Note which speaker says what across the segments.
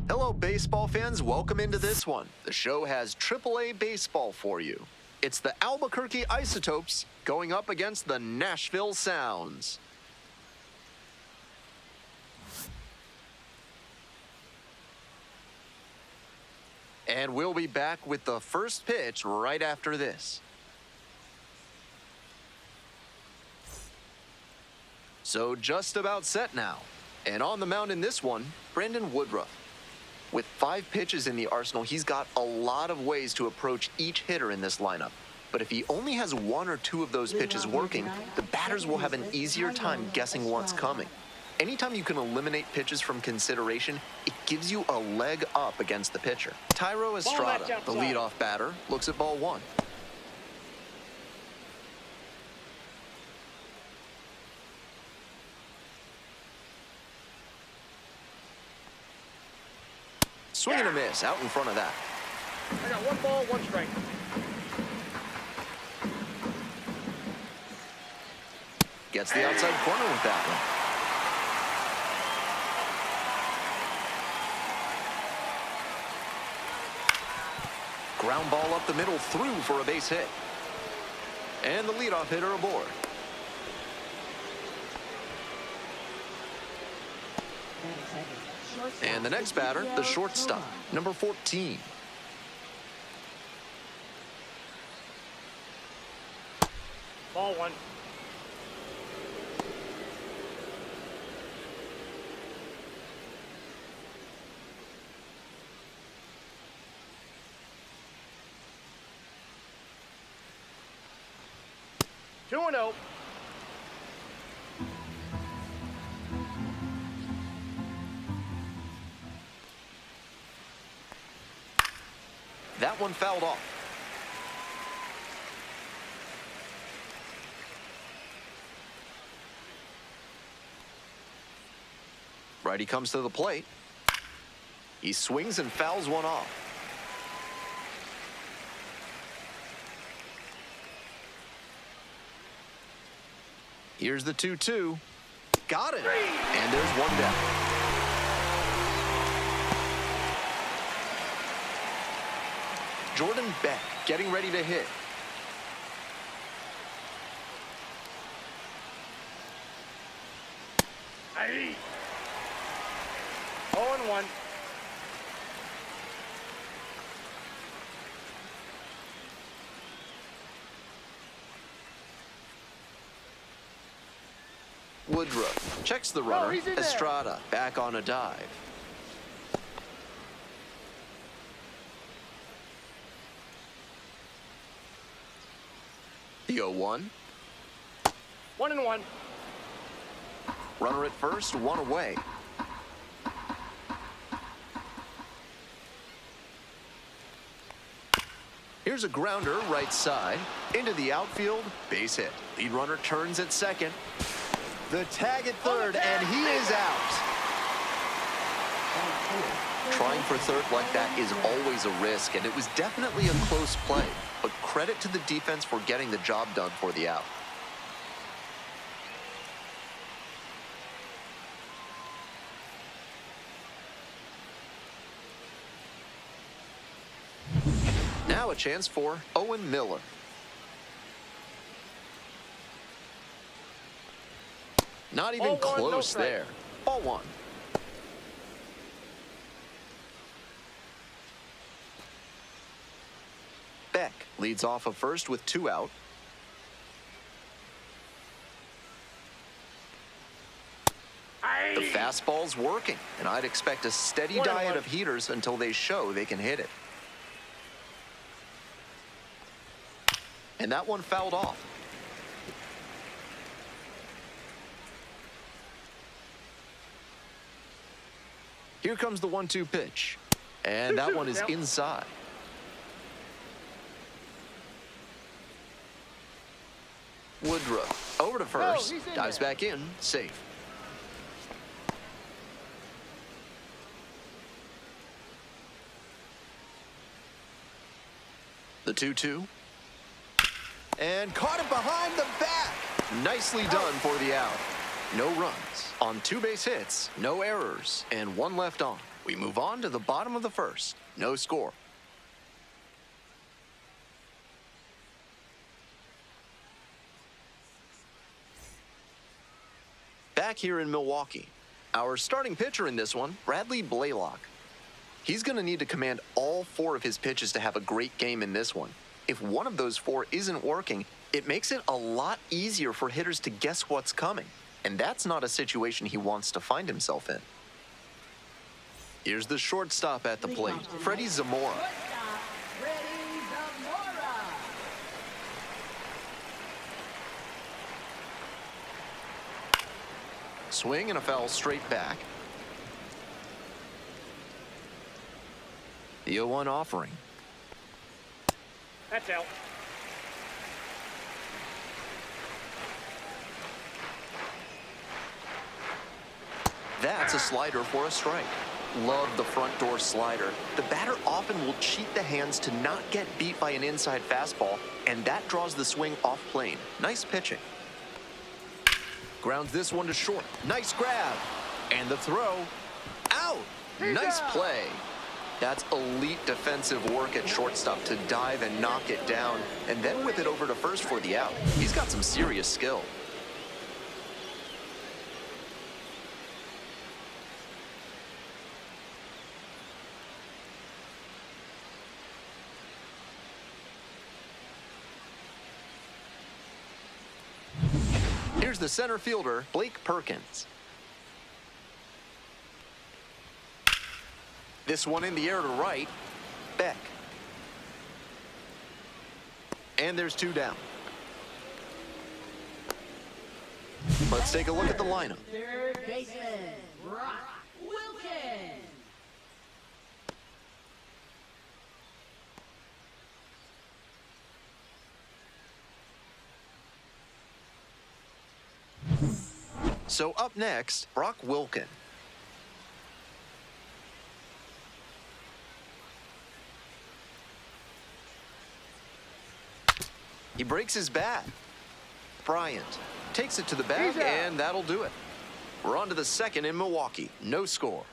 Speaker 1: Hello, baseball fans. Welcome into this one. The show has AAA baseball for you. It's the Albuquerque Isotopes going up against the Nashville Sounds. And we'll be back with the first pitch right after this. So just about set now. And on the mound in this one, Brandon Woodruff. With 5 pitches in the arsenal, he's got a lot of ways to approach each hitter in this lineup. But if he only has 1 or 2 of those pitches working, the batters will have an easier time guessing what's coming. Anytime you can eliminate pitches from consideration, it gives you a leg up against the pitcher. Tyro Estrada, the leadoff batter, looks at ball 1. Swing and a miss out in front of that.
Speaker 2: I got 1 ball, 1 strike.
Speaker 1: Gets the outside corner with that one. Ground ball up the middle, through for a base hit. And the leadoff hitter aboard. And the next batter, the shortstop, number 14.
Speaker 2: Ball 1. Two and 0.
Speaker 1: That one fouled off. Righty comes to the plate. He swings and fouls one off. Here's the 2-2. Got it. And there's one down. Jordan Beck getting ready to hit.
Speaker 2: Aye. 0-1.
Speaker 1: Woodruff checks the runner.
Speaker 2: he's in there.
Speaker 1: Estrada back on a dive. The 0-1.
Speaker 2: 1-1.
Speaker 1: Runner at first, 1 away. Here's a grounder right side. Into the outfield, base hit. Lead runner turns at second. The tag at third, and he is out. Trying for third like that is always a risk, and it was definitely a close play. But credit to the defense for getting the job done for the out. Now a chance for Owen Miller. Not even
Speaker 2: Ball 1, no
Speaker 1: close
Speaker 2: strike.
Speaker 1: there. Ball 1. Beck leads off of first with 2 out.
Speaker 2: Aye.
Speaker 1: The fastball's working, and I'd expect a steady
Speaker 2: 1-1.
Speaker 1: diet of heaters until they show they can hit it. And that one fouled off. Here comes the 1-2 pitch. And that one is inside. Woodruff over to first.
Speaker 2: he's in
Speaker 1: Dives
Speaker 2: there.
Speaker 1: back in. Safe. The 2-2. And caught it behind the back. Nicely done for the out. No runs on 2 base hits, no errors, and 1 left on. We move on to the bottom of the first. No score. Back here in Milwaukee, our starting pitcher in this one, Bradley Blaylock. He's going to need to command all 4 of his pitches to have a great game in this one. If one of those 4 isn't working, it makes it a lot easier for hitters to guess what's coming. And that's not a situation he wants to find himself in. Here's the shortstop at the plate, Freddie Zamora. Swing and a foul straight back. The 0-1 offering.
Speaker 2: That's out.
Speaker 1: That's a slider for a strike. Love the front door slider. The batter often will cheat the hands to not get beat by an inside fastball, and that draws the swing off plane. Nice pitching. Grounds this one to short. Nice grab. And the throw. Out. Nice play. That's elite defensive work at shortstop to dive and knock it down, and then whip it over to first for the out. He's got some serious skill. Here's the center fielder, Blake Perkins. This one in the air to right, Beck. And there's 2 down. Let's take a look at the lineup.
Speaker 3: Third baseman, Brock Wilken.
Speaker 1: So up next, Brock Wilken. He breaks his bat. Bryant takes it to the bag, and that'll do it. We're on to the second in Milwaukee. No score.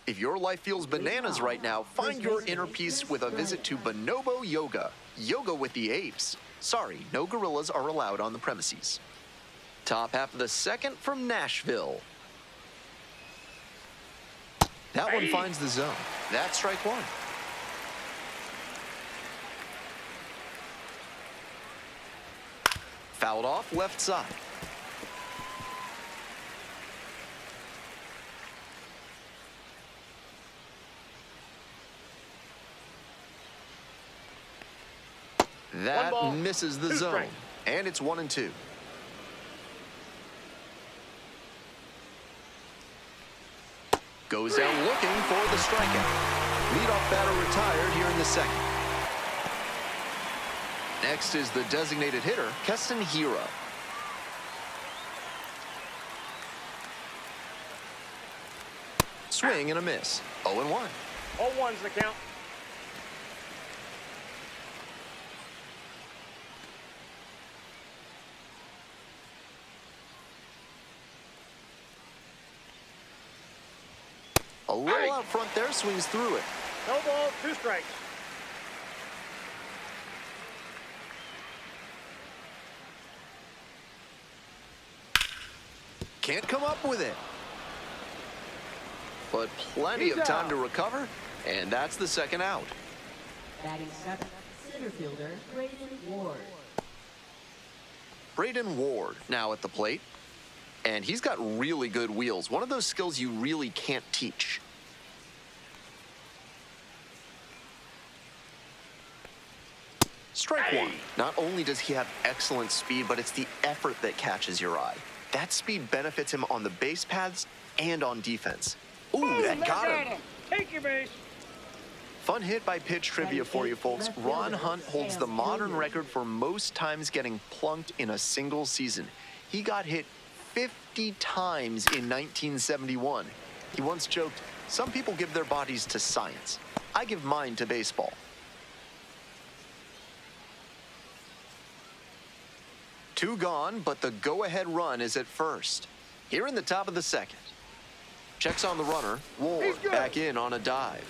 Speaker 1: If your life feels bananas right now, find your inner peace with a visit to Bonobo Yoga. Yoga with the apes. Sorry, no gorillas are allowed on the premises. Top half of the second from Nashville. That one finds the zone. That's strike 1. Fouled off left side. That misses the zone. And it's 1-2. Goes down looking for the strikeout. Leadoff batter retired here in the second. Next is the designated hitter, Keston Hiura. Swing and a miss. 0-1.
Speaker 2: 0-1's the count.
Speaker 1: A little out front there, swings through it.
Speaker 2: No ball, 2 strikes.
Speaker 1: Can't come up with it. But plenty of time to recover, and that's the second out.
Speaker 3: Batting 7th, center fielder, Braden Ward.
Speaker 1: Braden Ward now at the plate. And he's got really good wheels. One of those skills you really can't teach. Strike 1. Not only does he have excellent speed, but it's the effort that catches your eye. That speed benefits him on the base paths and on defense. Ooh, that got him.
Speaker 2: Take your base.
Speaker 1: Fun hit by pitch trivia for you folks. Ron Hunt holds the modern record for most times getting plunked in a single season. He got hit 50 times in 1971. He once joked, "Some people give their bodies to science. I give mine to baseball." Two gone, but the go-ahead run is at first. Here in the top of the second. Checks on the runner. Ward back in on a dive.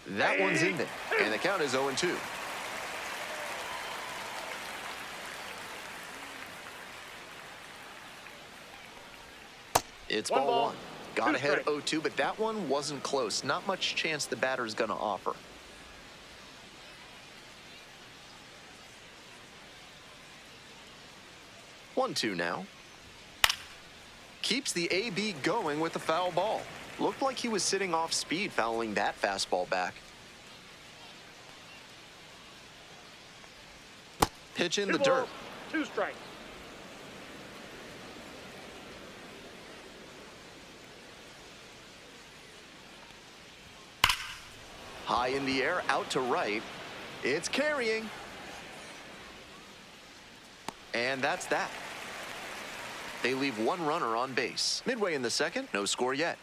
Speaker 1: That one's in there, and the count is 0-2. It's ball one. Got ahead 0-2, but that one wasn't close. Not much chance the batter's going to offer. 1-2 now. Keeps the AB going with the foul ball. Looked like he was sitting off speed fouling that fastball back. Pitch in the dirt.
Speaker 2: 2 strikes.
Speaker 1: High in the air, out to right. It's carrying. And that's that. They leave one runner on base. Midway in the second, no score yet.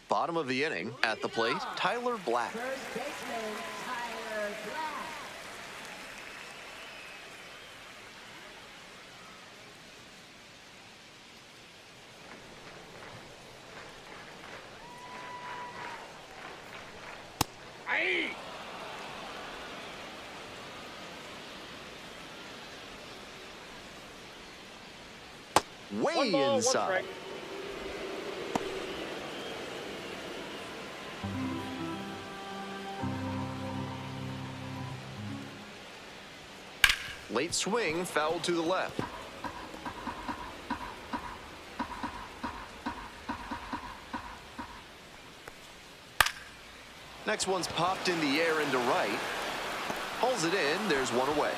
Speaker 1: Bottom of the inning, at the plate, Tyler Black.
Speaker 3: First baseman, Tyler Black.
Speaker 2: Aye.
Speaker 1: Way
Speaker 2: 1 ball, 1
Speaker 1: inside.
Speaker 2: strike.
Speaker 1: Late swing, foul to the left. Next one's popped in the air into right. Pulls it in, there's one away.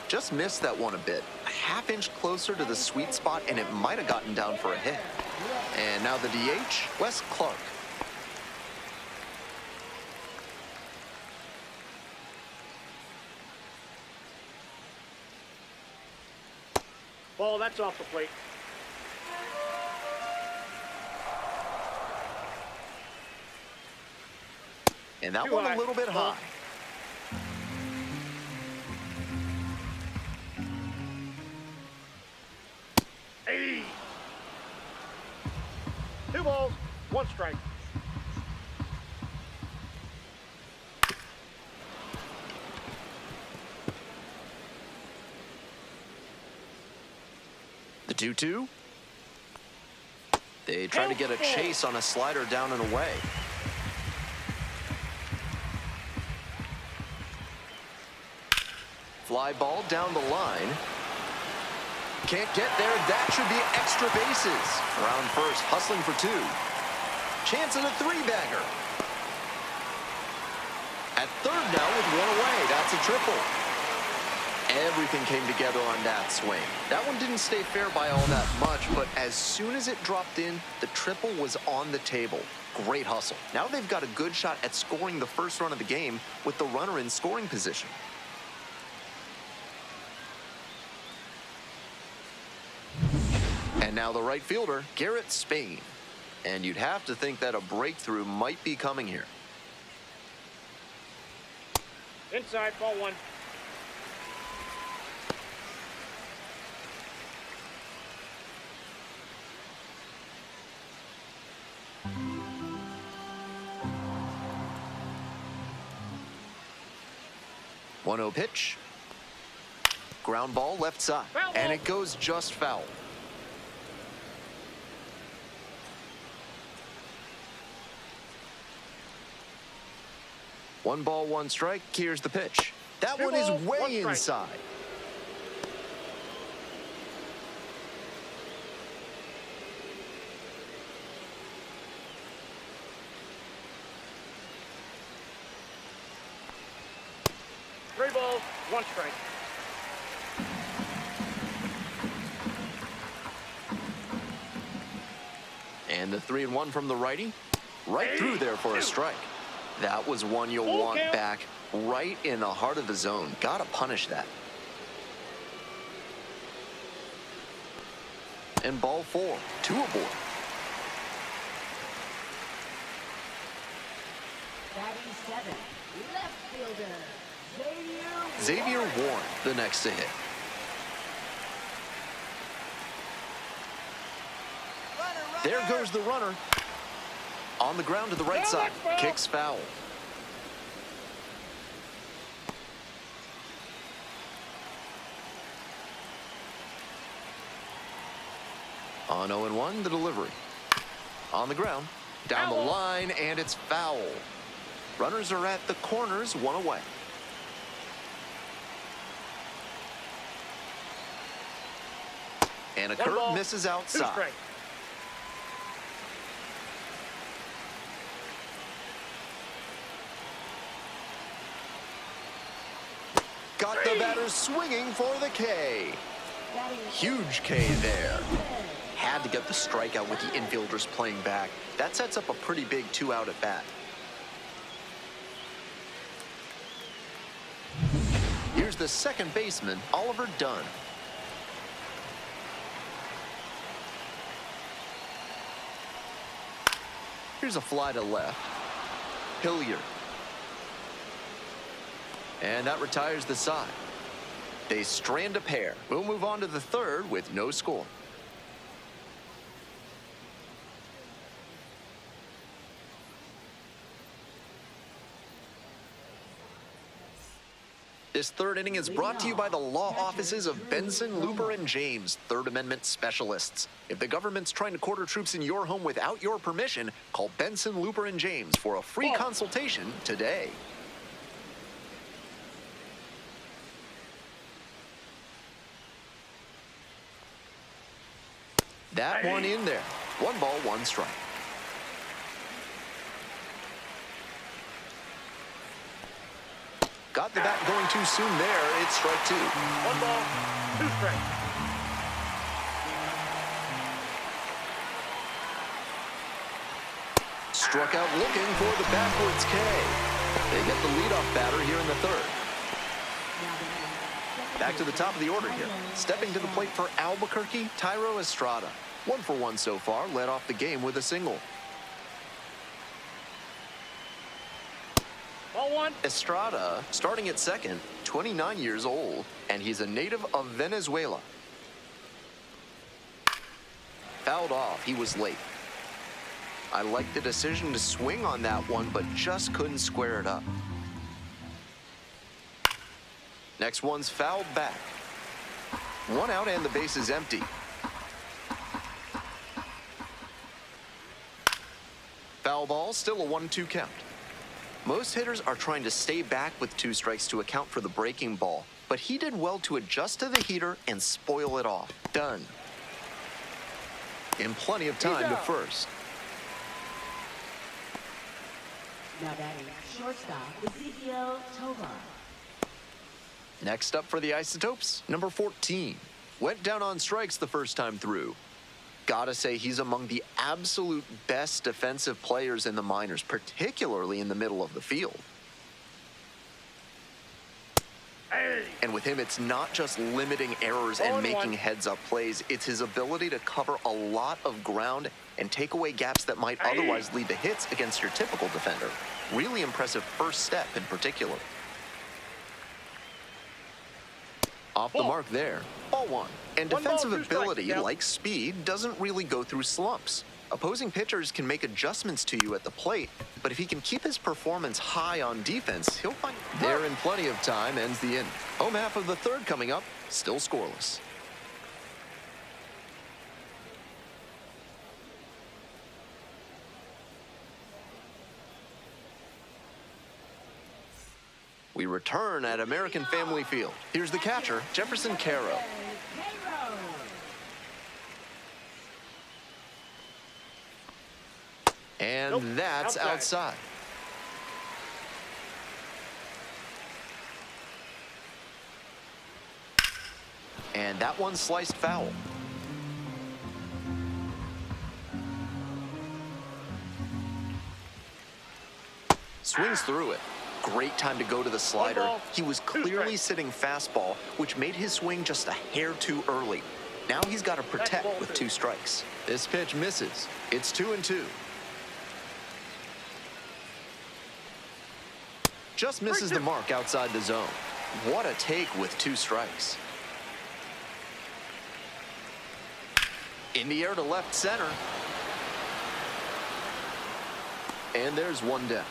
Speaker 1: Just missed that one a bit. A half-inch closer to the sweet spot, and it might have gotten down for a hit. And now the DH, Wes Clark.
Speaker 2: Ball, that's off the plate.
Speaker 1: And that
Speaker 2: Too
Speaker 1: one
Speaker 2: high.
Speaker 1: a little bit
Speaker 2: Ball.
Speaker 1: high.
Speaker 2: Hey. 2 balls, 1 strike.
Speaker 1: The 2-2. They try to get a chase on a slider down and away. Fly ball down the line. Can't get there. That should be extra bases. Around first, hustling for 2. Chance at a 3-bagger. At third now with 1 away. That's a triple. Everything came together on that swing. That one didn't stay fair by all that much, but as soon as it dropped in, the triple was on the table. Great hustle. Now they've got a good shot at scoring the first run of the game with the runner in scoring position. And now the right fielder, Garrett Spain. And you'd have to think that a breakthrough might be coming here.
Speaker 2: Inside, ball 1.
Speaker 1: One-0 pitch. Ground ball left side.
Speaker 2: Foul
Speaker 1: And
Speaker 2: ball.
Speaker 1: it goes just foul. One ball, 1 strike. Here's the pitch. That
Speaker 2: 2
Speaker 1: one is
Speaker 2: balls, 1
Speaker 1: way
Speaker 2: strike.
Speaker 1: inside.
Speaker 2: Three balls, 1 strike.
Speaker 1: And the 3-1 from the righty. Right through there for a strike. That was one you'll
Speaker 2: Full
Speaker 1: want
Speaker 2: count.
Speaker 1: back right in the heart of the zone. Gotta punish that. And ball 4, 2 aboard.
Speaker 3: Batting 7, left fielder,
Speaker 1: Xavier Warren, the next to hit. There goes the runner. On the ground to the right side. Kicks foul. On 0-1, the delivery. On the ground. Down the line, and it's foul. Runners are at the corners, one away. And a curve misses outside. Got the batter swinging for the K. Huge K there. Had to get the strikeout with the infielders playing back. That sets up a pretty big 2-out at bat. Here's the second baseman, Oliver Dunn. Here's a fly to left. Hilliard. And that retires the side. They strand a pair. We'll move on to the third with no score. This third inning is brought to you by the law offices of Benson, Looper, and James, Third Amendment specialists. If the government's trying to quarter troops in your home without your permission, call Benson, Looper, and James for a free consultation today. That one in there. 1 ball, 1 strike. Got the bat going too soon there. It's strike 2.
Speaker 2: 1 ball, 2 strikes.
Speaker 1: Struck out looking for the backwards K. They get the leadoff batter here in the third. Back to the top of the order here. Stepping to the plate for Albuquerque, Thairo Estrada. 1 for 1 so far, led off the game with a single.
Speaker 2: Ball 1.
Speaker 1: Estrada, starting at second, 29 years old, and he's a native of Venezuela. Fouled off, he was late. I like the decision to swing on that one, but just couldn't square it up. Next one's fouled back. 1 out and the base is empty. Foul ball, still a 1-2 count. Most hitters are trying to stay back with 2 strikes to account for the breaking ball, but he did well to adjust to the heater and spoil it off. Done. In plenty of time to first.
Speaker 3: Now batting shortstop, Ezekiel Tovar.
Speaker 1: Next up for the Isotopes, number 14. Went down on strikes the first time through. Gotta say he's among the absolute best defensive players in the minors, particularly in the middle of the field. And with him, it's not just limiting errors and making heads-up plays. It's his ability to cover a lot of ground and take away gaps that might otherwise lead to hits against your typical defender. Really impressive first step in particular. Off the mark there. Ball 1. And defensive ability, like speed, doesn't really go through slumps. Opposing pitchers can make adjustments to you at the plate, but if he can keep his performance high on defense, he'll find there in plenty of time. Ends the inning. Home half of the third coming up, still scoreless. We return at American Family Field. Here's the catcher, Jefferson Caro. And that's outside. And that one sliced foul. swings through it. Great time to go to the slider.
Speaker 2: ball,
Speaker 1: He was
Speaker 2: 2
Speaker 1: clearly
Speaker 2: strikes.
Speaker 1: sitting fastball, which made his swing just a hair too early. Now he's got to protect
Speaker 2: ball,
Speaker 1: with
Speaker 2: 2.
Speaker 1: 2 strikes. This pitch misses. It's 2-2. Just misses the mark outside the zone. What a take with 2 strikes. In the air to left center. And there's 1 down.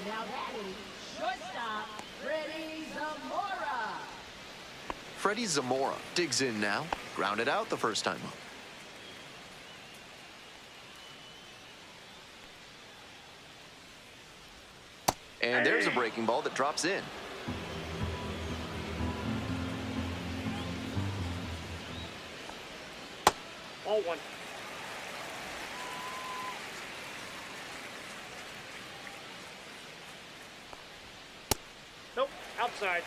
Speaker 3: Now batting, shortstop, Freddie Zamora.
Speaker 1: Freddie Zamora digs in now. Grounded out the first time up. And there's a breaking ball that drops in.
Speaker 2: Ball 1. Nope, outside.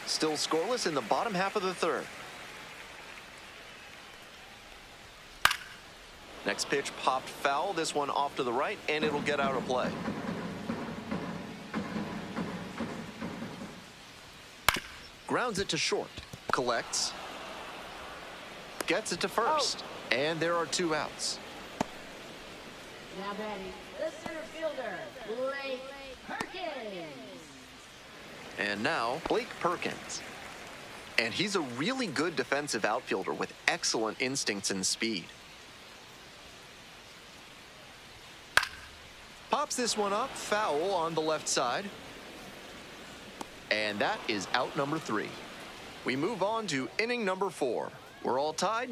Speaker 1: Still scoreless in the bottom half of the 3rd. Next pitch popped foul. This one off to the right, and it'll get out of play. Grounds it to short. Collects. Gets it to first. And there are 2 outs.
Speaker 3: Now batting, the center fielder, Blake Perkins.
Speaker 1: And now, Blake Perkins. And he's a really good defensive outfielder with excellent instincts and speed. Pops this one up, foul on the left side. And that is out number 3. We move on to inning number 4. We're all tied.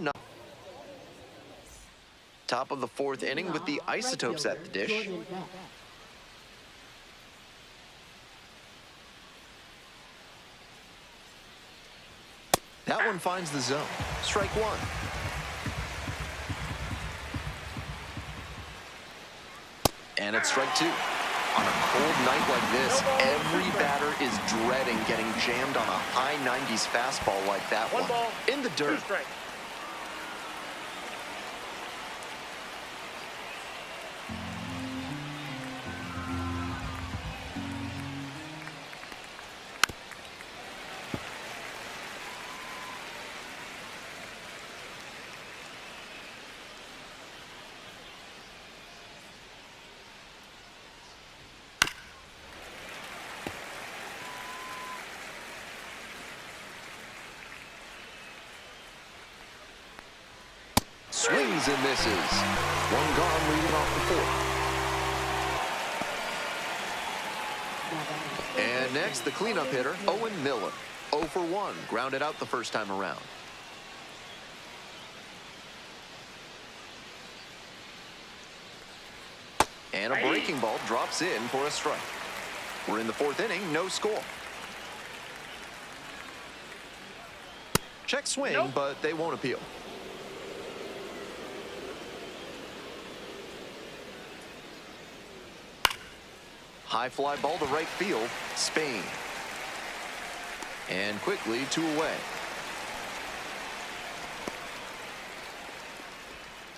Speaker 1: Top of the 4th inning with the Isotopes at the dish.
Speaker 3: Jordan Beck.
Speaker 1: That one finds the zone. Strike 1. And it's strike 2. On a cold night like this, every batter is dreading getting jammed on a high 90s fastball like that
Speaker 2: 1
Speaker 1: one.
Speaker 2: ball,
Speaker 1: In the
Speaker 2: 2
Speaker 1: dirt.
Speaker 2: strikes.
Speaker 1: Swings and misses. 1 gone leading off the 4th.
Speaker 3: Now batting,
Speaker 1: And next, the cleanup hitter, Owen Miller. 0 for 1, grounded out the first time around. And a breaking ball drops in for a strike. We're in the 4th inning, no score. Check swing,
Speaker 2: Nope.
Speaker 1: but they won't appeal. High fly ball to right field, Spain. And quickly 2 away.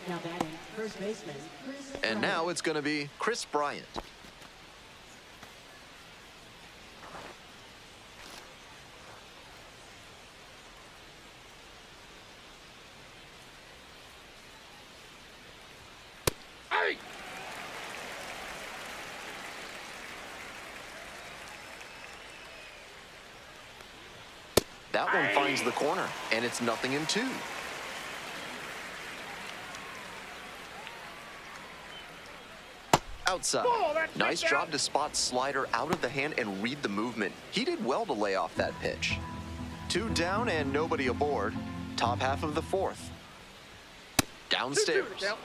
Speaker 3: now batting, first baseman, Chris
Speaker 1: And
Speaker 3: Bryant.
Speaker 1: now it's going to be Chris Bryant.
Speaker 2: Hey!
Speaker 1: That one finds the corner, and it's 0-2. Outside.
Speaker 2: Oh, that's
Speaker 1: Nice
Speaker 2: big
Speaker 1: job
Speaker 2: out.
Speaker 1: to spot slider out of the hand and read the movement. He did well to lay off that pitch. 2 down and nobody aboard. Top half of the 4th.
Speaker 2: 2-2
Speaker 1: Downstairs.
Speaker 2: to count.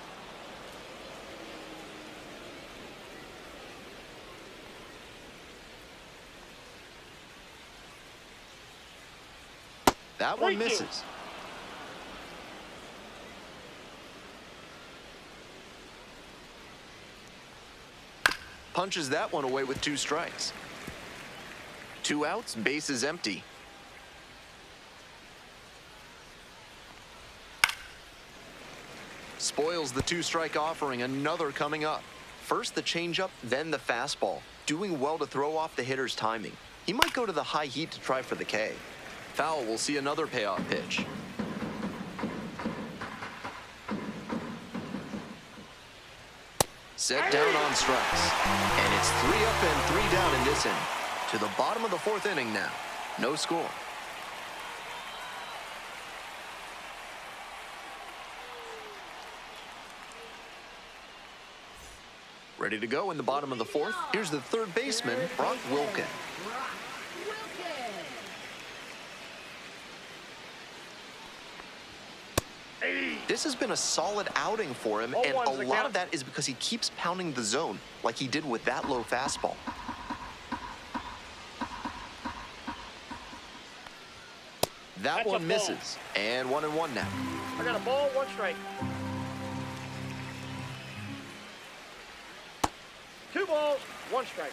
Speaker 1: That one
Speaker 2: 3-2.
Speaker 1: misses. Punches that one away with 2 strikes. 2 outs, base is empty. Spoils the 2-strike offering, another coming up. First the changeup, then the fastball, doing well to throw off the hitter's timing. He might go to the high heat to try for the K. Foul will see another payoff pitch. Set down on strikes. And it's 3 up and 3 down in this inning. To the bottom of the 4th inning now. No score. Ready to go in the bottom of the 4th. Here's the 3rd baseman, Brock Wilken. This has been a solid outing for him, and a lot of that is because he keeps pounding the zone like he did with that low fastball. That one misses, and 1-1 now.
Speaker 2: I got a ball, 1 strike. 2 balls, 1 strike.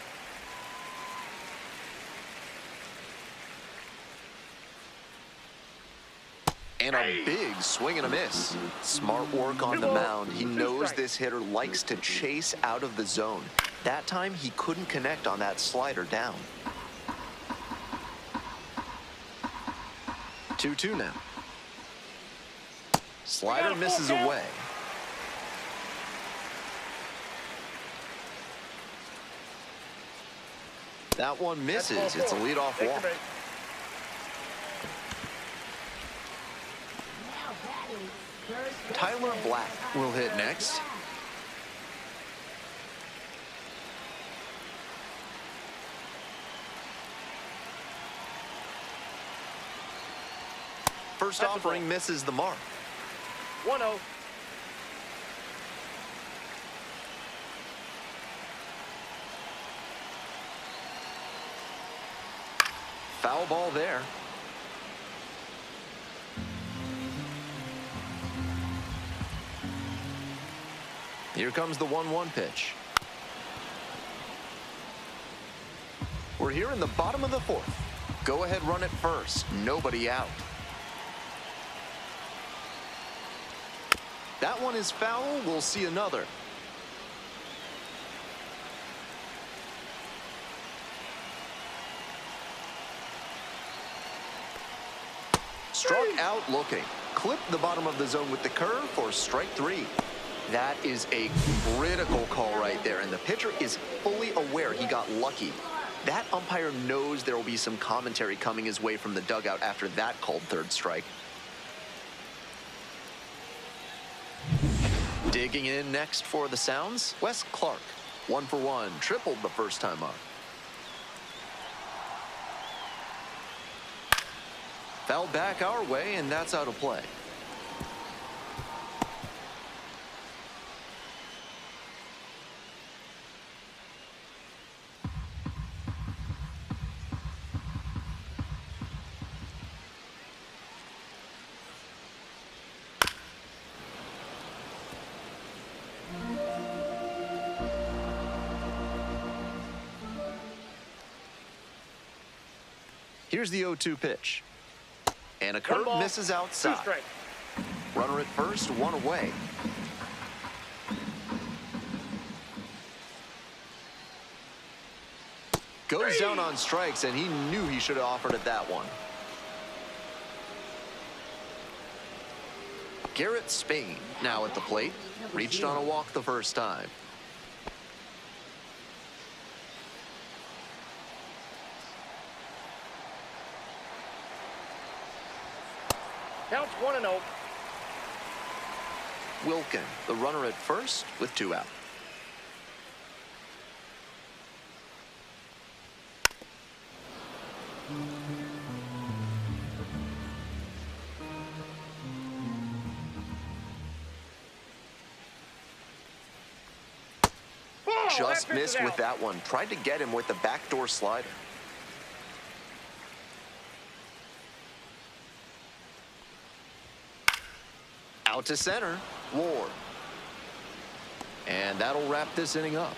Speaker 1: And a big swing and a miss. Smart work on the mound. He knows this hitter likes to chase out of the zone. That time, he couldn't connect on that slider down. 2-2 now. Slider misses away. That one misses. It's a leadoff walk. Tyler Black will hit next. First offering misses the mark.
Speaker 2: 1-0.
Speaker 1: Foul ball there. Here comes the 1-1 pitch. We're here in the bottom of the 4th. Go ahead, run it first. Nobody out. That one is foul. We'll see another. Struck out looking. Clipped the bottom of the zone with the curve for strike 3. That is a critical call right there, and the pitcher is fully aware he got lucky. That umpire knows there will be some commentary coming his way from the dugout after that called 3rd strike. Digging in next for the Sounds, Wes Clark. 1 for 1, tripled the first time up. Fouled back our way, and that's out of play. Here's the 0-2 pitch. And a curve misses outside. Runner at first, 1 away. Goes down on strikes, and he knew he should have offered at that one. Garrett Spain now at the plate. Reached on a walk the first time.
Speaker 2: Counts 1-0.
Speaker 1: Wilken, the runner at first with 2 out. Just missed with that one. Tried to get him with the backdoor slider. Out to center, Ward. And that'll wrap this inning up.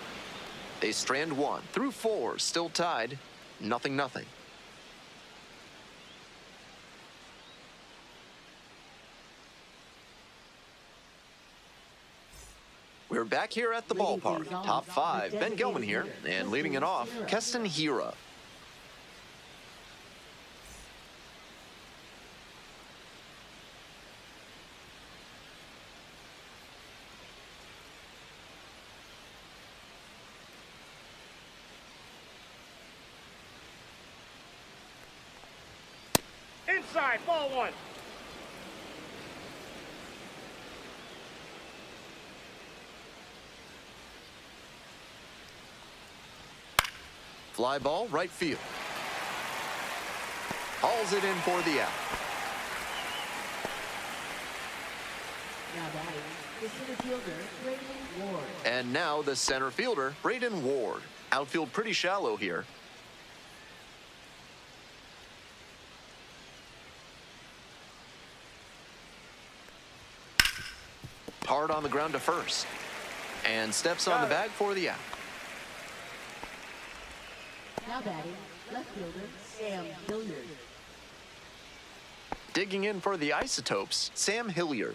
Speaker 1: They strand 1 through 4, still tied, 0-0. We're back here at the ballpark. Top 5, Ben Gelman here, and leading it off, Keston Hiura.
Speaker 2: Inside, ball 1.
Speaker 1: Fly ball, right field. Hauls it in for the out.
Speaker 3: Now batting, the center fielder, Braden Ward.
Speaker 1: And now the center fielder, Braden Ward. Outfield pretty shallow here. Hard on the ground to first. And steps on the bag for the out.
Speaker 3: Now batting, left fielder, Sam Hilliard.
Speaker 1: Digging in for the Isotopes, Sam Hilliard.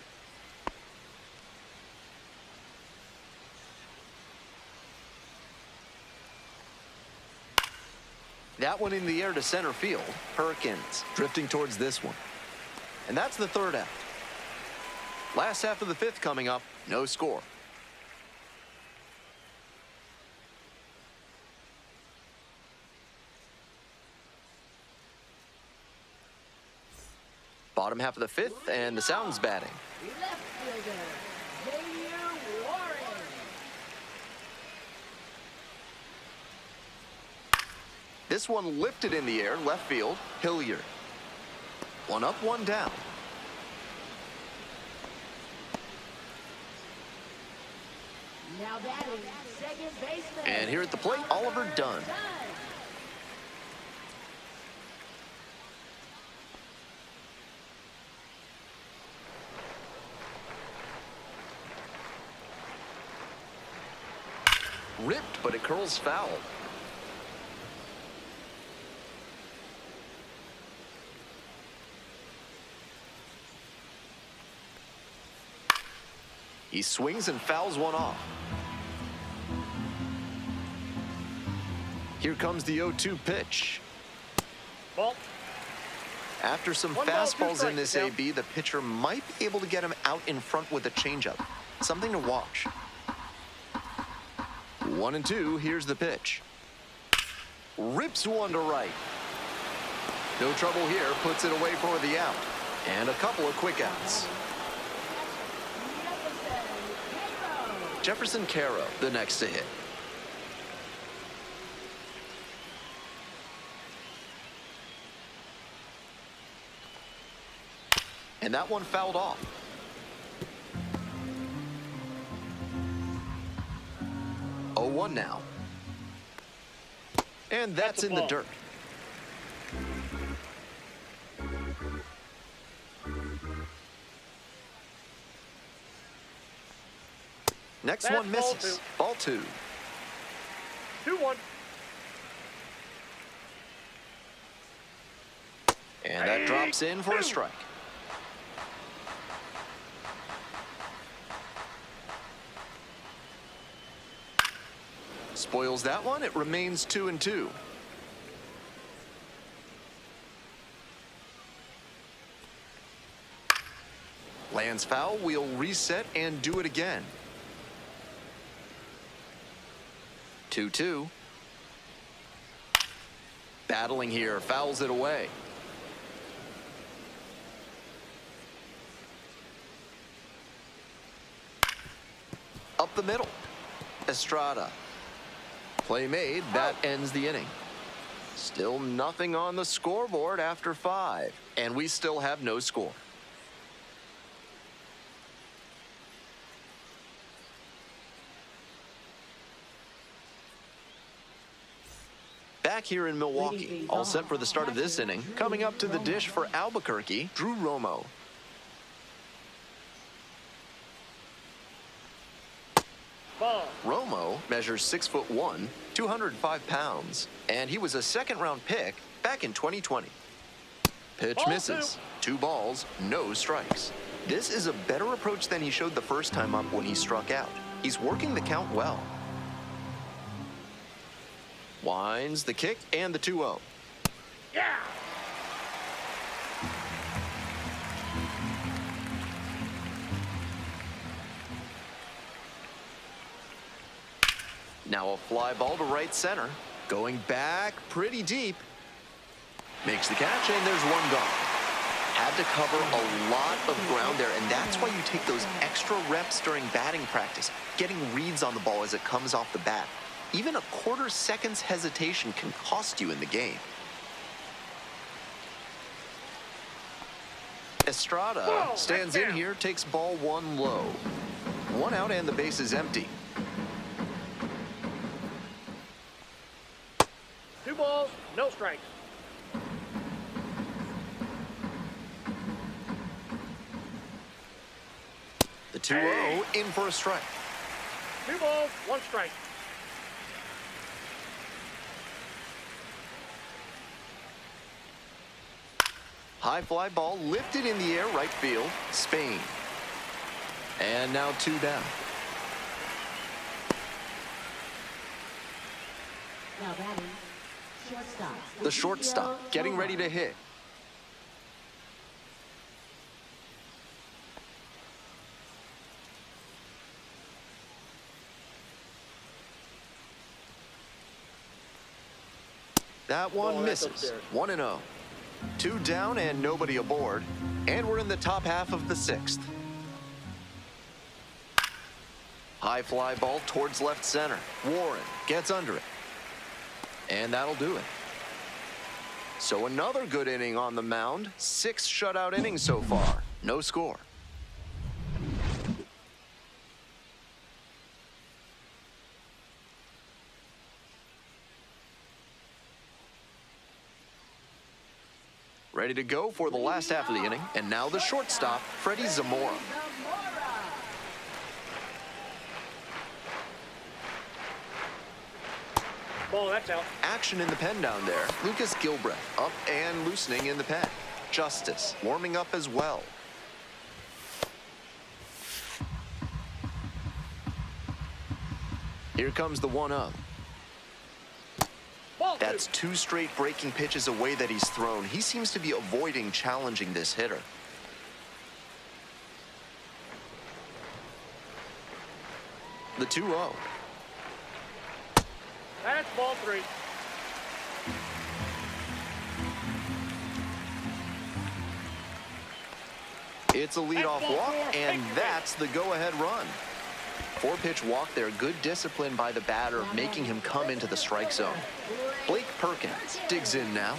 Speaker 1: That one in the air to center field. Perkins drifting towards this one. And that's the third out. Last half of the 5th coming up, no score. Bottom half of the 5th, and the Sounds batting.
Speaker 3: Left fielder, Xavier Warren.
Speaker 1: This one lifted in the air, left field, Hilliard. One up, one down.
Speaker 3: Now batting, second baseman.
Speaker 1: And here at the plate, Oliver Dunn. Ripped, but it curls foul. He swings and fouls one off. Here comes the 0-2 pitch.
Speaker 2: Ball.
Speaker 1: After some
Speaker 2: One ball, 2
Speaker 1: fastballs in
Speaker 2: strikes,
Speaker 1: this
Speaker 2: Cal.
Speaker 1: AB, the pitcher might be able to get him out in front with a changeup. Something to watch. 1-2, here's the pitch. Rips one to right. No trouble here, puts it away for the out. And a couple of quick outs. Jefferson Caro, the next to hit. And that one fouled off. Oh, 1 now. And that's
Speaker 2: a
Speaker 1: in the
Speaker 2: ball.
Speaker 1: dirt. Next
Speaker 2: That's
Speaker 1: one
Speaker 2: ball
Speaker 1: misses.
Speaker 2: 2.
Speaker 1: Ball 2.
Speaker 2: 2-1.
Speaker 1: And that drops in for a strike. Spoils that one. It remains 2-2. Lands foul. We'll reset and do it again. 2-2. Battling here. Fouls it away. Up the middle. Estrada. Play made. That ends the inning. Still nothing on the scoreboard after 5. And we still have no score. Back here in Milwaukee, all set for the start of this inning. Coming up to the dish for Albuquerque, Drew Romo.
Speaker 2: Ball.
Speaker 1: Romo measures 6'1", 205 pounds, and he was a second-round pick back in 2020. Pitch
Speaker 2: Ball
Speaker 1: misses. 2 balls, no strikes. This is a better approach than he showed the first time up when he struck out. He's working the count well. Winds the kick and the 2-0.
Speaker 2: Yeah!
Speaker 1: Now a fly ball to right center. Going back pretty deep. Makes the catch, and there's one gone. Had to cover a lot of ground there, and that's why you take those extra reps during batting practice, getting reads on the ball as it comes off the bat. Even a quarter second's hesitation can cost you in the game. Estrada stands in here, takes ball one low. One out and the base is empty.
Speaker 2: 2 balls, no strikes.
Speaker 1: The 2-0 in for a strike.
Speaker 2: 2 balls, 1 strike.
Speaker 1: High fly ball lifted in the air, right field, Spain. And now 2 down.
Speaker 3: Now batting, shortstop.
Speaker 1: The shortstop getting ready to hit. That one misses. 1-0. 2 down and nobody aboard. And we're in the top half of the 6th. High fly ball towards left center. Warren gets under it. And that'll do it. So another good inning on the mound. 6 shutout innings so far. No score. Ready to go for the last half of the inning. And now the shortstop, Freddie Zamora.
Speaker 2: Ball, that's out.
Speaker 1: Action in the pen down there. Lucas Gilbreth up and loosening in the pen. Justice warming up as well. Here comes the 1-0.
Speaker 2: Ball 2.
Speaker 1: That's 2 straight breaking pitches away that he's thrown. He seems to be avoiding challenging this hitter. The 2-0.
Speaker 2: That's ball 3.
Speaker 1: It's a leadoff walk, and that's the go-ahead run. 4-pitch walk there. Good discipline by the batter, making him come into the strike zone. Blake Perkins digs in now.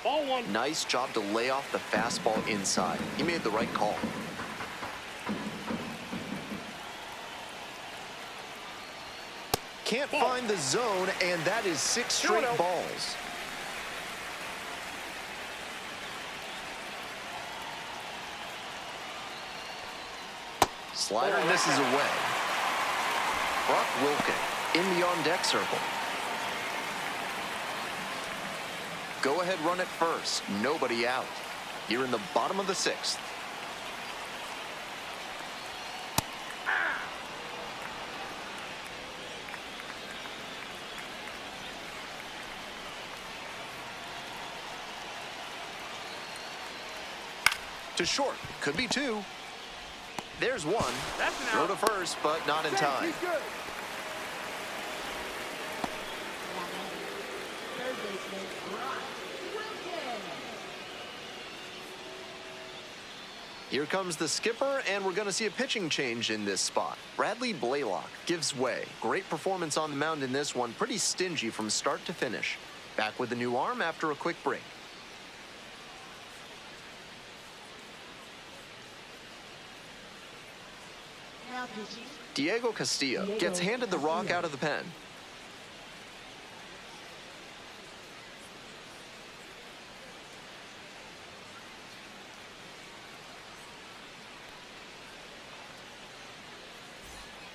Speaker 2: Ball 1.
Speaker 1: Nice job to lay off the fastball inside. He made the right call. Can't find the zone, and that is 6 straight
Speaker 2: 2-0.
Speaker 1: balls. Slider misses away. Brock Wilken in the on-deck circle. Go ahead, run at first. Nobody out. Here in the bottom of the 6th. To short. Could be 2. There's 1.
Speaker 2: That's an
Speaker 1: Throw
Speaker 2: out.
Speaker 1: to first, but not in time.
Speaker 2: He's good.
Speaker 3: Third baseman, Brock Wilken.
Speaker 1: Here comes the skipper, and we're going to see a pitching change in this spot. Bradley Blaylock gives way. Great performance on the mound in this one. Pretty stingy from start to finish. Back with a new arm after a quick break.
Speaker 3: Now pitching,
Speaker 1: Diego Castillo gets handed the rock out of the pen.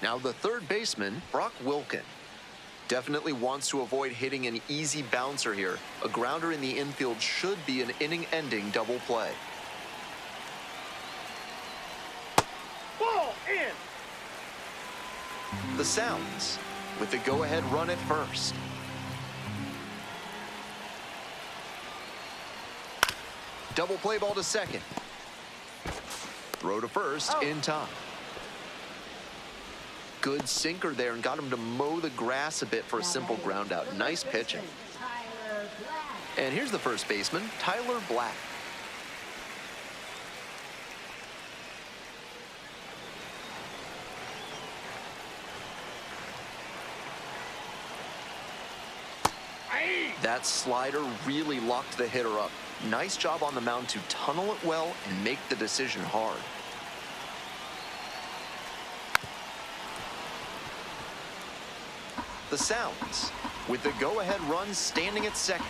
Speaker 1: Now the third baseman, Brock Wilken. Definitely wants to avoid hitting an easy bouncer here. A grounder in the infield should be an inning-ending double play.
Speaker 2: Ball in.
Speaker 1: The Sounds with the go-ahead run at first. Double play ball to second. Throw to first in time. Good sinker there and got him to mow the grass a bit for a simple ground out. Nice pitching. And here's the first baseman, Tyler Black. That slider really locked the hitter up. Nice job on the mound to tunnel it well and make the decision hard. The Sounds with the go-ahead run standing at second.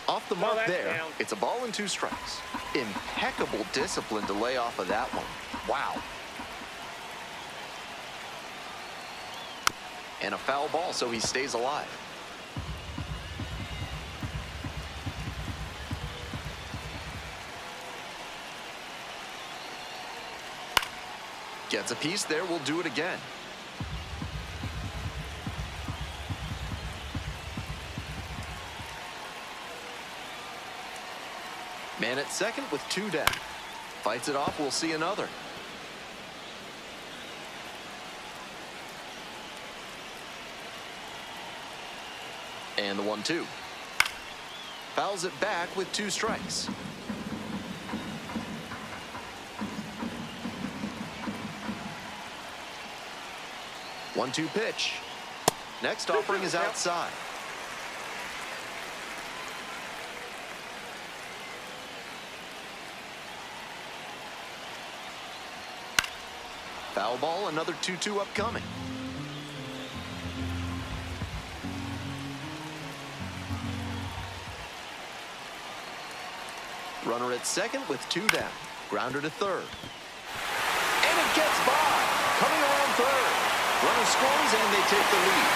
Speaker 1: Off the mark there,
Speaker 2: down.
Speaker 1: it's a ball and 2 strikes. Impeccable discipline to lay off of that one. Wow. And a foul ball, so he stays alive. Gets a piece there, we'll do it again. Man at second with 2 down. Fights it off, we'll see another. And the 1-2. Fouls it back with 2 strikes. One-two pitch. Next offering is outside. Foul ball, another 2-2 upcoming. Runner at second with 2 down. Grounder to third. And it gets by. Coming around third. Runner scores and they take the lead.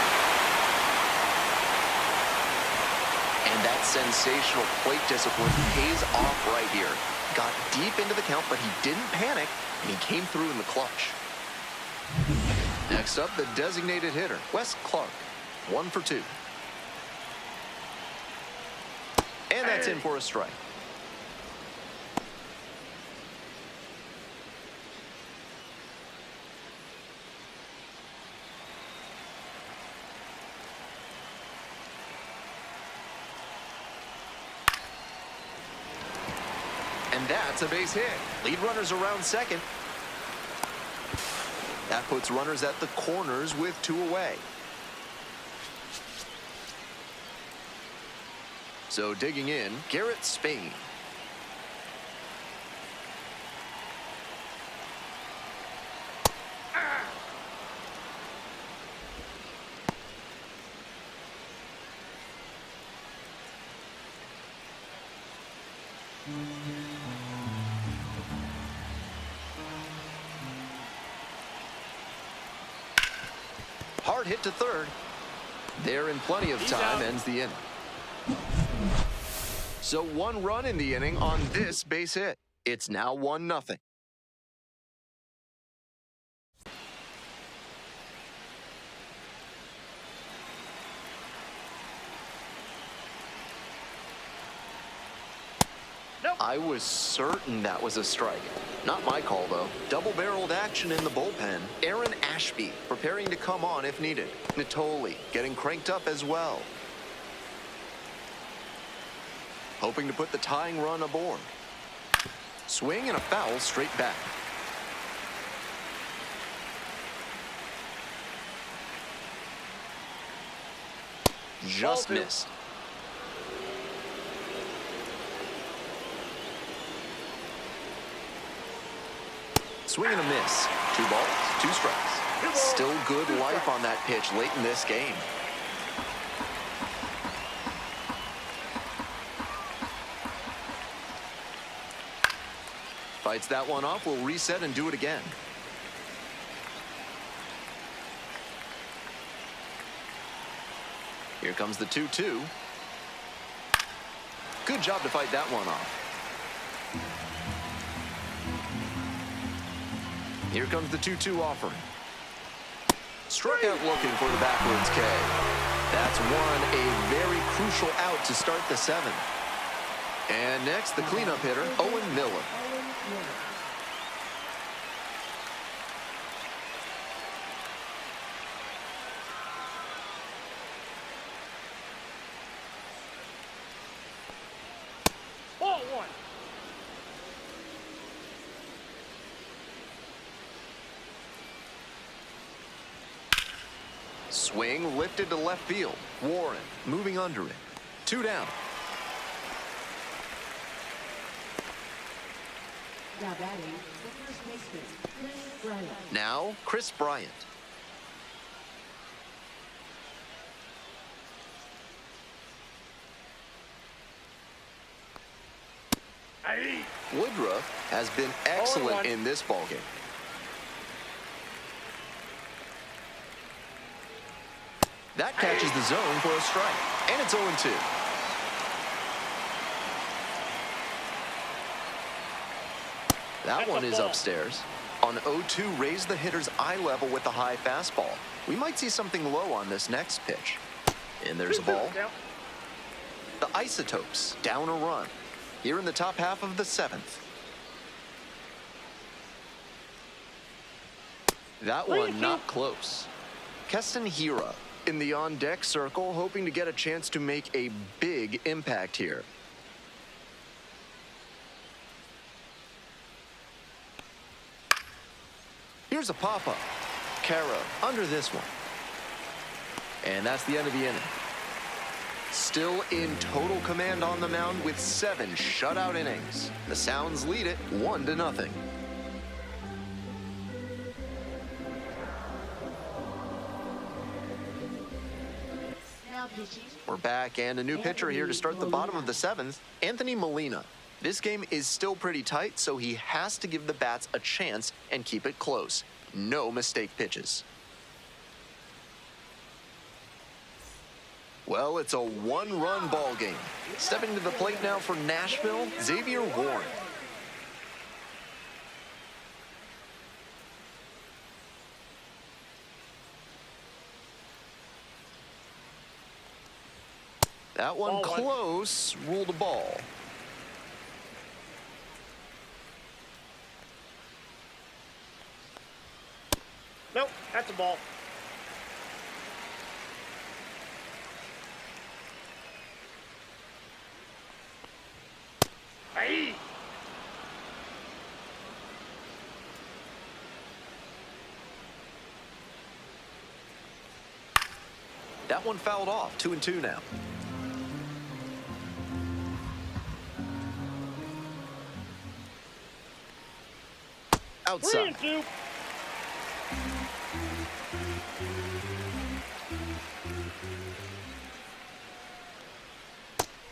Speaker 1: And that sensational plate discipline pays off right here. Got deep into the count, but he didn't panic, and he came through in the clutch. Next up, the designated hitter, Wes Clark. 1 for 2. And that's in for a strike. And that's a base hit. Lead runners around second. That puts runners at the corners with 2 away. So digging in, Garrett Spain. Hard hit to third. There in plenty of time, ends the inning. So 1 run in the inning on this base hit. It's now 1-0.
Speaker 2: Nope.
Speaker 1: I was certain that was a strike. Not my call, though. Double-barreled action in the bullpen. Aaron Ashby preparing to come on if needed. Natoli getting cranked up as well. Hoping to put the tying run aboard. Swing and a foul straight back. Just missed. Swing and a miss. 2 balls, 2 strikes. Still good life on that pitch late in this game. Fights that one off. We'll reset and do it again. Here comes the 2-2. Good job to fight that one off. Here comes the 2-2 offering. Struck out looking for the backwards K. That's a very crucial out to start the 7th. And next, the cleanup hitter, Owen Miller.
Speaker 2: Ball 1.
Speaker 1: Swing lifted to left field. Warren moving under it. 2 down.
Speaker 3: Now batting, the first baseman, Chris Bryant.
Speaker 1: Now, Chris Bryant.
Speaker 2: Aye.
Speaker 1: Woodruff has been excellent in this ballgame. That catches the zone for a strike, and it's 0-2. That one is upstairs. On 0-2, raise the hitter's eye level with the high fastball. We might see something low on this next pitch. And there's a ball. The Isotopes down a run. Here in the top half of the 7th. That one not close. Keston Hiura in the on-deck circle, hoping to get a chance to make a big impact here. Here's a pop-up. Caro under this one. And that's the end of the inning. Still in total command on the mound with 7 shutout innings. The Sounds lead it 1-0. We're back, and a new pitcher here to start the bottom of the 7th, Anthony Molina. This game is still pretty tight, so he has to give the bats a chance and keep it close. No mistake pitches. Well, it's a 1-run ball game. Stepping to the plate now for Nashville, Xavier Warren. That one close, ruled a ball.
Speaker 2: Nope, that's a ball. Aye.
Speaker 1: That one fouled off, 2-2 now. Outside.
Speaker 2: 3-2.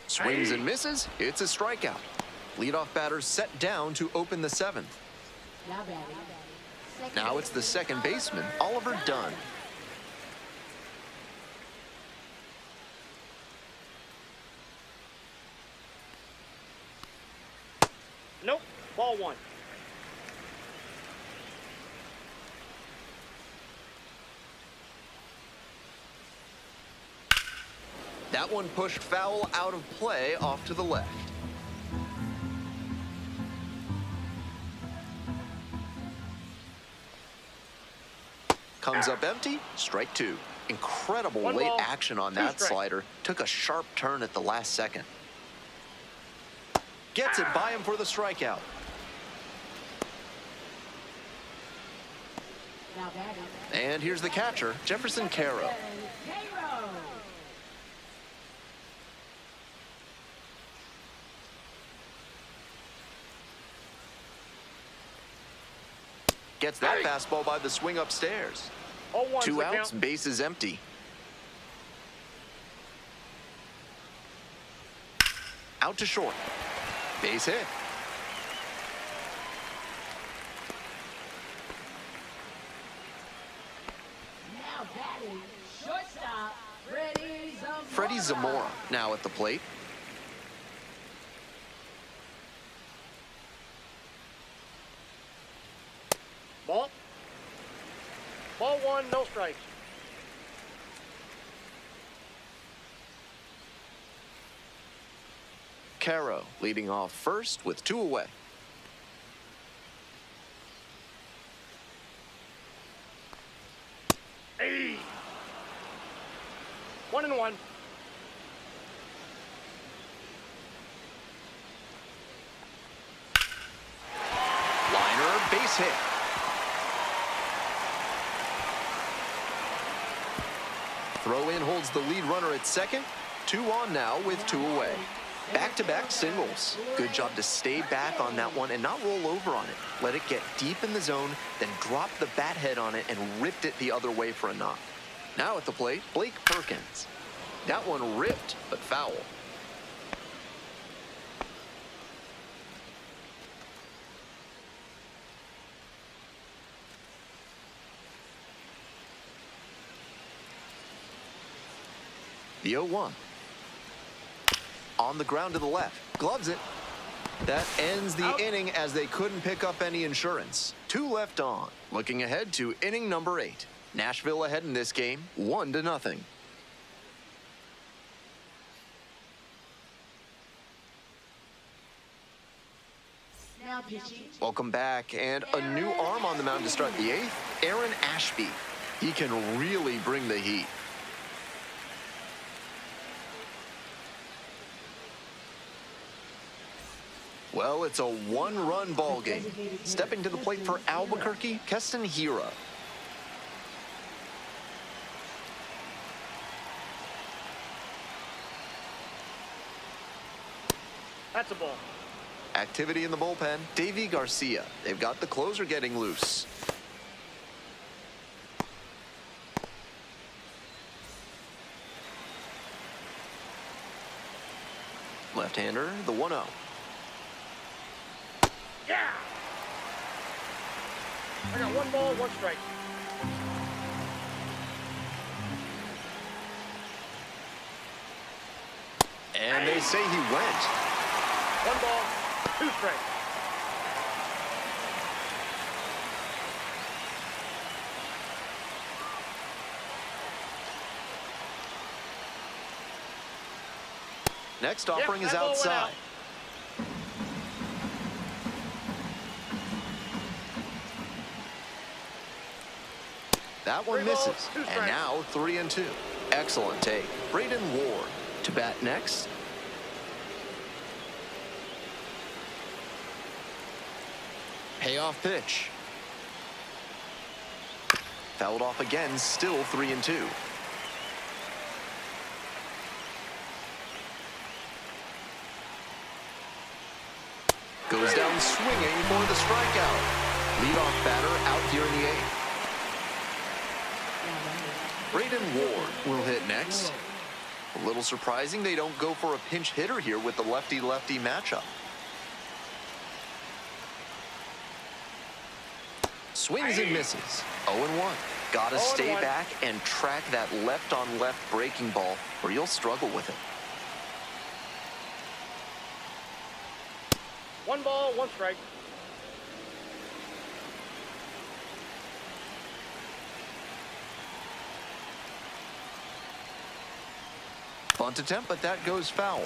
Speaker 1: Swings and misses. It's a strikeout. Leadoff batter set down to open the 7th.
Speaker 3: Now batting, second
Speaker 1: Now it's the second baseman, Oliver Dunn.
Speaker 2: Nope, ball 1.
Speaker 1: That one pushed foul out of play off to the left. Comes up empty, strike 2. Incredible
Speaker 2: One
Speaker 1: late
Speaker 2: ball,
Speaker 1: action on
Speaker 2: 2
Speaker 1: that
Speaker 2: strikes.
Speaker 1: slider. Took a sharp turn at the last second. Gets it by him for the strikeout.
Speaker 3: now batting,
Speaker 1: And here's the catcher, Jefferson Caro.
Speaker 3: Caro.
Speaker 1: Gets that fastball by the swing upstairs.
Speaker 2: 0-1
Speaker 1: 2
Speaker 2: the
Speaker 1: outs,
Speaker 2: count.
Speaker 1: base is empty. Out to short. Base hit.
Speaker 3: Now batting, shortstop, Freddie Zambrano.
Speaker 1: Freddie Zamora now at the plate.
Speaker 2: Ball. Ball one, no strikes.
Speaker 1: Caro leading off first with 2 away.
Speaker 2: Hey. 1-1.
Speaker 1: Liner, base hit. Throw in holds the lead runner at second. 2 on now with 2 away. Back-to-back singles. Good job to stay back on that one and not roll over on it. Let it get deep in the zone, then drop the bat head on it and ripped it the other way for a knock. Now at the plate, Blake Perkins. That one ripped, but foul. The 0-1. On the ground to the left. Gloves it. That ends the inning as they couldn't pick up any insurance. 2 left on. Looking ahead to inning number 8. Nashville ahead in this game, 1-0.
Speaker 3: Now pitching.
Speaker 1: Welcome back, and a new arm on the mound to start the 8th, Aaron Ashby. He can really bring the heat. Well, it's a 1-run ball game. Stepping to the plate for Albuquerque, Keston Hiura.
Speaker 2: That's a ball.
Speaker 1: Activity in the bullpen, Davy Garcia. They've got the closer getting loose. Left-hander, the 1-0.
Speaker 2: Yeah! I got 1 ball, 1 strike.
Speaker 1: And they say he went.
Speaker 2: 1 ball, 2 strikes.
Speaker 1: Next offering is
Speaker 2: that ball went
Speaker 1: outside.
Speaker 2: out.
Speaker 1: That one
Speaker 2: 3 balls,
Speaker 1: misses.
Speaker 2: 2
Speaker 1: And
Speaker 2: strikes.
Speaker 1: now 3-2. Excellent take. Braden Ward to bat next. Payoff pitch. Fouled off again, still 3-2. Goes down swinging for the strikeout. Leadoff batter out here in the 8th. Braden Ward will hit next. A little surprising they don't go for a pinch hitter here with the lefty-lefty matchup. Swings and misses. 0-1. Gotta stay
Speaker 2: 0-1.
Speaker 1: back and track that left-on-left breaking ball or you'll struggle with it.
Speaker 2: 1 ball, 1 strike.
Speaker 1: Bunt attempt, but that goes foul.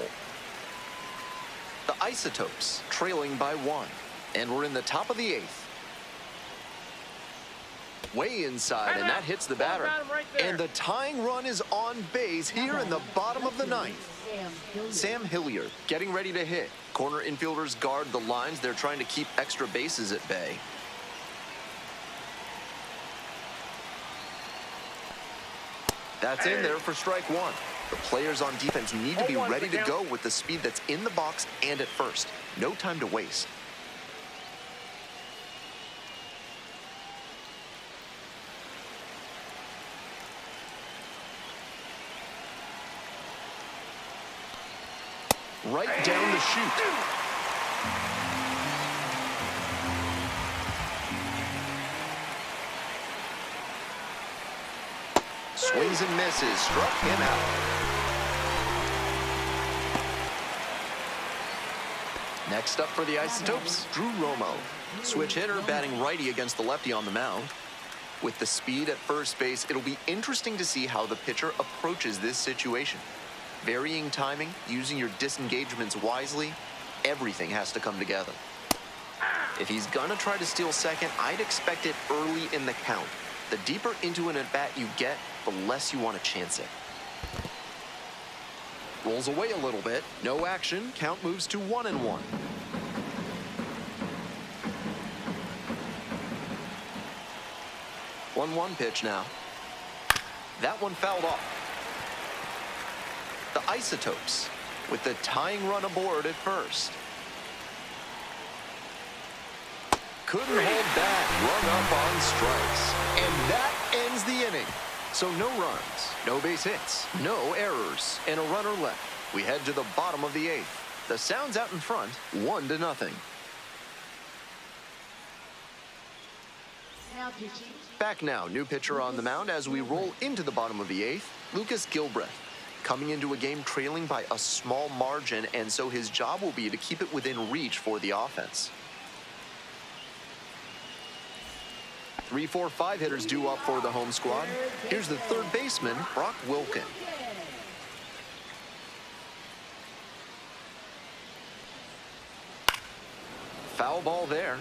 Speaker 1: The Isotopes trailing by 1. And we're in the top of the 8th. Way inside, and that hits the batter.
Speaker 2: Got him right there.
Speaker 1: And the tying run is on base here in the bottom of the 9th. Sam Hilliard getting ready to hit. Corner infielders guard the lines. They're trying to keep extra bases at bay. That's in there for strike 1. The players on defense need to be
Speaker 2: 0-1
Speaker 1: ready
Speaker 2: for
Speaker 1: to
Speaker 2: count.
Speaker 1: go with the speed that's in the box and at first. No time to waste. Right down the chute. Swings and misses. Struck him out. Next up for the Isotopes, Drew Romo. Switch hitter, batting righty against the lefty on the mound. With the speed at first base, it'll be interesting to see how the pitcher approaches this situation. Varying timing, using your disengagements wisely, everything has to come together. If he's gonna try to steal second, I'd expect it early in the count. The deeper into an at-bat you get, the less you want to chance it. Rolls away a little bit. No action. Count moves to 1-1. 1-1 pitch now. That one fouled off. The Isotopes with the tying run aboard at first. Couldn't hold back. Run up on strikes. And that ends the inning. So no runs, no base hits, no errors, and a runner left. We head to the bottom of the 8th. The Sounds out in front, 1-0.
Speaker 3: Now pitching.
Speaker 1: Back now, new pitcher on the mound as we roll into the bottom of the 8th, Lucas Gilbreth. Coming into a game trailing by a small margin, and so his job will be to keep it within reach for the offense. 3, 4, 5 hitters due up for the home squad. Here's the third baseman, Brock Wilken. Foul ball there.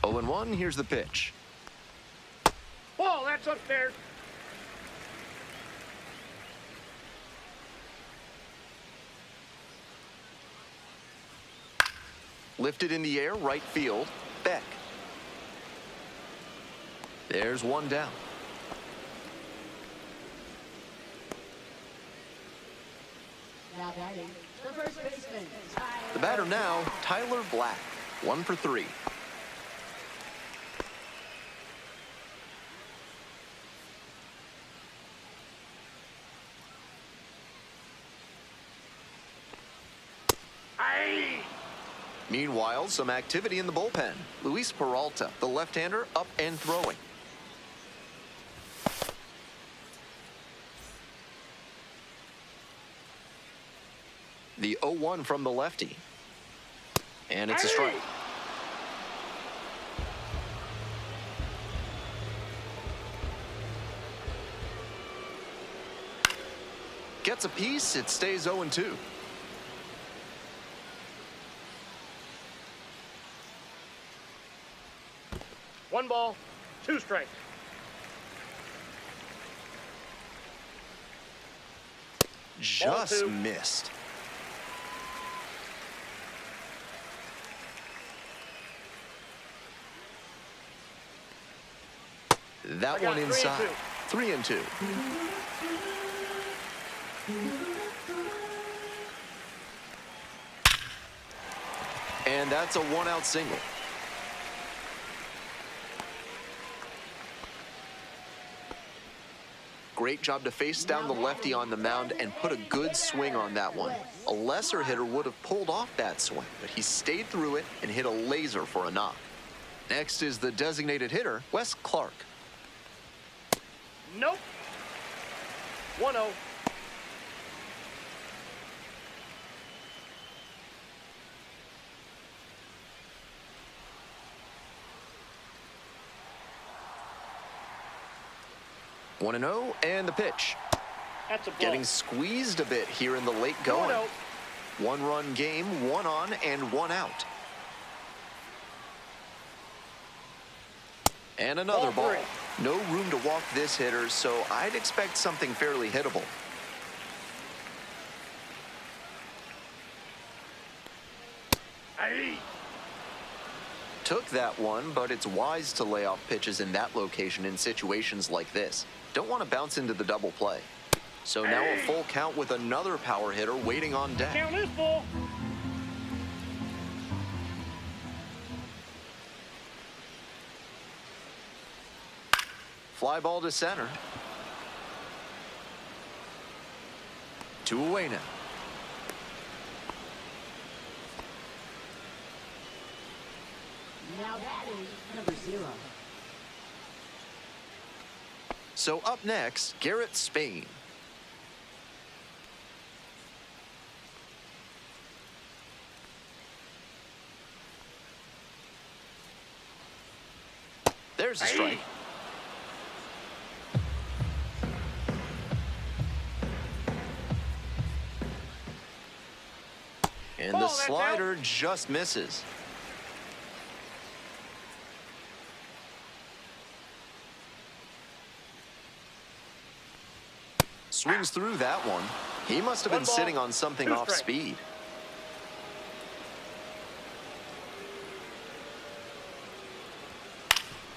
Speaker 1: Oh, 0-1, here's the pitch.
Speaker 2: Ball, that's upstairs.
Speaker 1: Lifted in the air, right field, Beck. There's one down.
Speaker 3: Now batting, the first baseman.
Speaker 1: The batter now, Tyler Black. 1 for 3. Meanwhile, some activity in the bullpen. Luis Peralta, the left-hander, up and throwing. The 0-1 from the lefty. And it's a strike. Gets a piece, it stays 0-2.
Speaker 2: One ball, 2 strikes.
Speaker 1: Just missed. That one inside. 3-2. And that's a 1-out single. Great job to face down the lefty on the mound and put a good swing on that one. A lesser hitter would have pulled off that swing, but he stayed through it and hit a laser for a knock. Next is the designated hitter, Wes Clark.
Speaker 2: Nope. 1-0.
Speaker 1: One and 0, and the pitch.
Speaker 2: That's a ball.
Speaker 1: Getting squeezed a bit here in the late going.
Speaker 2: 1-0.
Speaker 1: 1-run game, 1 on and 1 out. And another ball. No room to walk this hitter, so I'd expect something fairly hittable.
Speaker 2: Aye.
Speaker 1: Took that one, but it's wise to lay off pitches in that location in situations like this. Don't want to bounce into the double play. So now a full count with another power hitter waiting on deck.
Speaker 2: Count this ball.
Speaker 1: Fly ball to center. 2 away now.
Speaker 3: Now batting, number 0.
Speaker 1: So up next, Garrett Spain. There's a strike. And the slider just misses. Swings through that one. He must have been sitting on something off speed.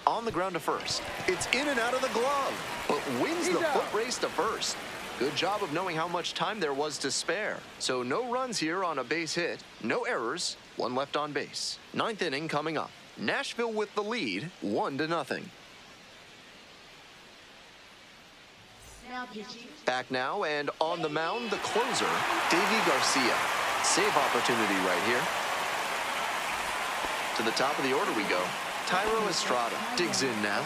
Speaker 1: On the ground to first. It's in and out of the glove, but wins the foot race to first. Good job of knowing how much time there was to spare. So no runs here on a base hit, no errors, one left on base. Ninth inning coming up. Nashville with the lead, 1-0. Back now, and on the mound, the closer, Davy Garcia. Save opportunity right here. To the top of the order we go. Tyro Estrada digs in now.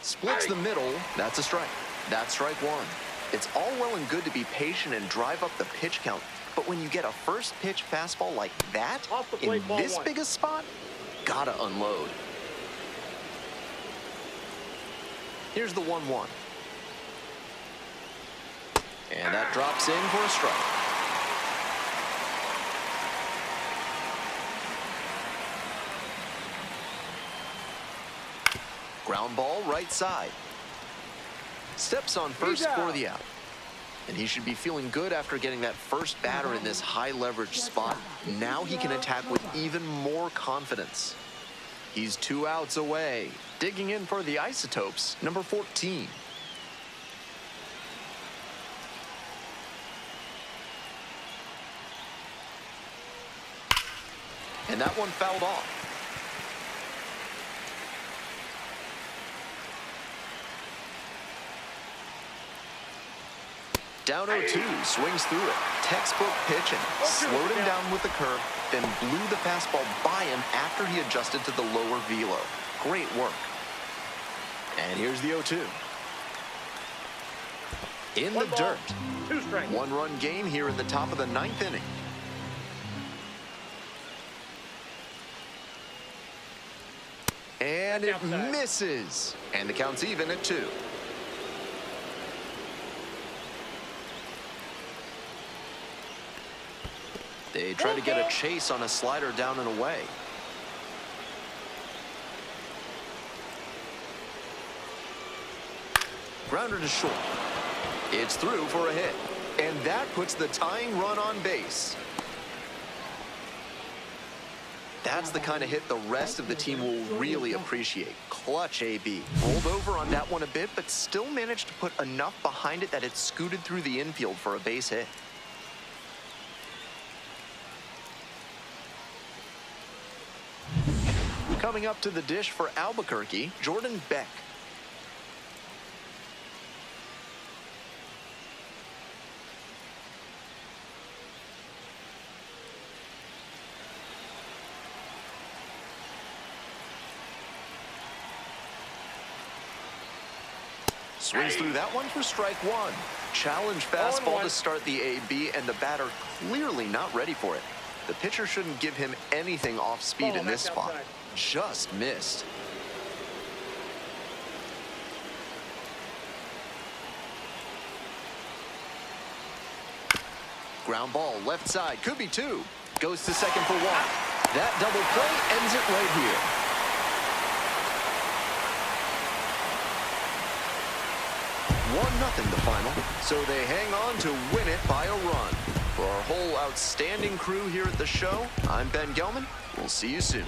Speaker 1: Splits the middle. That's a strike. That's strike one. It's all well and good to be patient and drive up the pitch count, but when you get a first pitch fastball like that, in this big a spot, gotta unload. Here's the 1-1. And that drops in for a strike. Ground ball right side. Steps on first for the out. And he should be feeling good after getting that first batter in this high leverage spot. Now he can attack with even more confidence. He's 2 outs away. Digging in for the Isotopes, number 14. And that one fouled off. Down 0-2, swings through it. Textbook pitching. Slowed him down with the curve, then blew the fastball by him after he adjusted to the lower velo. Great work. And here's the 0-2. In the dirt.
Speaker 2: 2 strikes.
Speaker 1: 1-run game here in the top of the 9th inning. And it misses. And the count's even at 2. They try to get a chase on a slider down and away. Grounder to short. It's through for a hit. And that puts the tying run on base. That's the kind of hit the rest of the team will really appreciate. Clutch AB. Rolled over on that one a bit, but still managed to put enough behind it that it scooted through the infield for a base hit. Coming up to the dish for Albuquerque, Jordan Beck. Swings through that one for strike one. Challenge fastball to start the AB, and the batter clearly not ready for it. The pitcher shouldn't give him anything off speed in this spot. Just missed. Ground ball left side, could be 2. Goes to second for 1. That double play ends it right here. 1-0 the final, so they hang on to win it by a run. For our whole outstanding crew here at the show, I'm Ben Gelman. We'll see you soon.